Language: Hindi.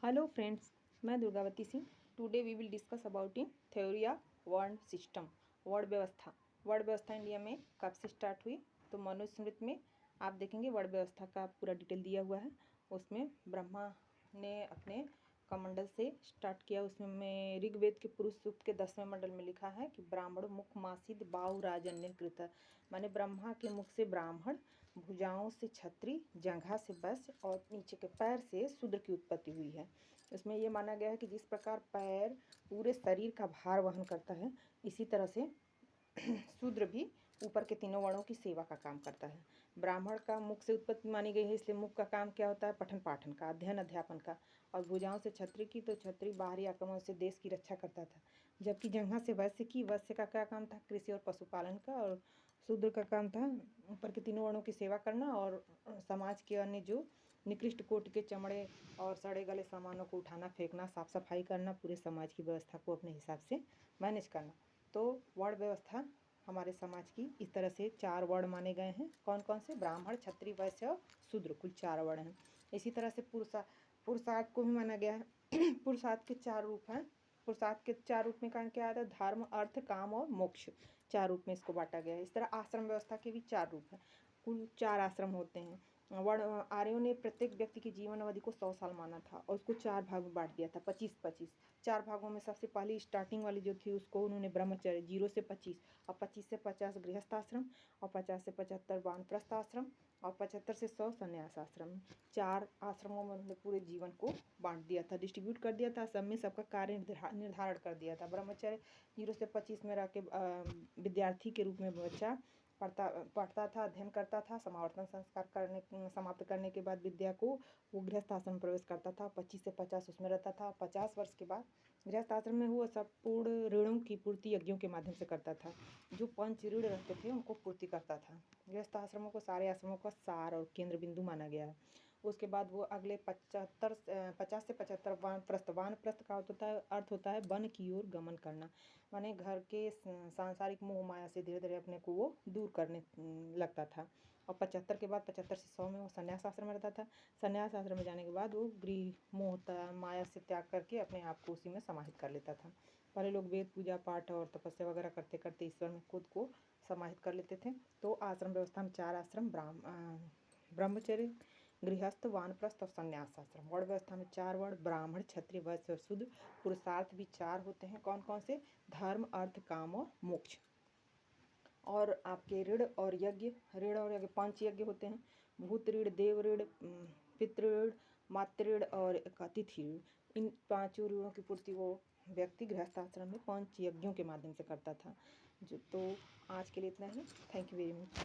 हेलो फ्रेंड्स, मैं Durgavati Singh. Today we will discuss about in theory of word system. Word व्यवस्था इंडिया में कब से स्टार्ट हुई? तो मनुस्मृति में आप देखेंगे वर्ड व्यवस्था का पूरा डिटेल दिया हुआ है। उसमें ब्रह्मा ने अपने कमंडल से स्टार्ट किया। उसमें ऋग्वेद के पुरुष सूक्त के 10वें मंडल में लिखा है कि ब्राह्मण मुख मासिद बाहु राजन्य कृत, माने ब्रह्मा के मुख से ब्राह्मण, भुजाओं से छत्री, जंघा से वैश्य और नीचे के पैर से शूद्र की उत्पत्ति हुई है। इसमें यह माना गया है कि जिस प्रकार पैर पूरे शरीर का भार वहन करता है, इसी तरह से शूद्र भी ऊपर के तीनों वर्णों की सेवा का काम करता है। ब्राह्मण का मुख से उत्पत्ति मानी गई है, इसलिए मुख का काम क्या होता है? पठन पाठन का, अध्ययन अध्यापन का। और भुजाओं से छत्री की, तो छत्री बाहरी आक्रमण से देश की रक्षा करता था। जबकि जंघा से वैश्य की, वैश्य का क्या काम था? कृषि और पशुपालन का। और शूद्र का काम था ऊपर के तीनों वर्णों की सेवा करना और समाज के अन्य जो निकृष्ट कोटि के चमड़े और सड़े गले सामानों को उठाना, फेंकना, साफ सफाई करना, पूरे समाज की व्यवस्था को अपने हिसाब से मैनेज करना। तो वर्ण व्यवस्था हमारे समाज की इस तरह से 4 वर्ण माने गए हैं। कौन कौन से? ब्राह्मण, क्षत्रिय, वैश्य और शूद्र, कुल 4 वर्ण हैं। इसी तरह से पुरुषार्थ को भी माना गया है। पुरुषार्थ के 4 रूप हैं। पुरुषार्थ के 4 रूप में क्या आता है? धर्म, अर्थ, काम और मोक्ष, 4 रूप में इसको बांटा गया है। इस तरह आश्रम व्यवस्था के भी 4 रूप हैं। कुल 4 आश्रम होते हैं। वर्ण आर्यों ने प्रत्येक व्यक्ति की जीवन अवधि को 100 साल माना था और उसको 4 भाग में बांट दिया था, 25-25। 4 भागों में सबसे पहली स्टार्टिंग वाली जो थी उसको उन्होंने ब्रह्मचर्य 0 से 25 और 25 से 50 गृहस्थ आश्रम और 50 से 75 वानप्रस्थ आश्रम और 75 से 100 संन्यास आश्रम। 4 आश्रमों में उन्होंने पूरे जीवन को बांट दिया था, डिस्ट्रीब्यूट कर दिया था। सब में सबका कार्य निर्धारण कर दिया था। ब्रह्मचर्य 0 से 25 में रह के विद्यार्थी के रूप में बच्चा पढ़ता था, अध्ययन करता था। समावर्तन संस्कार समाप्त करने के बाद विद्या को वो गृहस्थ आश्रम में प्रवेश करता था। 25 से 50 उसमें रहता था। 50 वर्ष के बाद गृहस्थ आश्रम में हुआ सब पूर्ण ऋणों की पूर्ति यज्ञों के माध्यम से करता था। जो 5 ऋण रहते थे उनको पूर्ति करता था। गृहस्थ आश्रमों को सारे आश्रमों का सार और केंद्र बिंदु माना गया है। उसके बाद वो अगले 50 से 75 वानप्रस्थ का अर्थ होता है वन की ओर गमन करना, माने घर के सांसारिक मोह माया से धीरे धीरे अपने को वो दूर करने लगता था। और 75 के बाद 75 से 100 में वो संन्यास आश्रम में रहता था। संन्यास आश्रम में जाने के बाद वो गृह मोह माया से त्याग करके अपने आप को उसी में समाहित कर लेता था। पहले लोग वेद पूजा पाठ और तपस्या वगैरह करते करते ईश्वर में खुद को समाहित कर लेते थे। तो आश्रम व्यवस्था में 4 आश्रम, ब्रह्मचर्य, गृहस्थ, वानप्रस्थ और संन्यास आश्रम। वर्ण व्यवस्था में 4 वर्ण, ब्राह्मण, क्षत्रिय, वैश्य और शूद्र। पुरुषार्थ भी 4 होते हैं। कौन कौन से? धर्म, अर्थ, काम और मोक्ष। और आपके ऋण और यज्ञ 5 यज्ञ होते हैं। भूत ऋण, देव ऋण, पितृ ऋण, मातृ ऋण और अतिथि ऋण। इन 5 ऋणों की पूर्ति वो व्यक्ति गृहस्थ आश्रम में 5 यज्ञों के माध्यम से करता था। तो आज के लिए इतना ही। Thank you very much.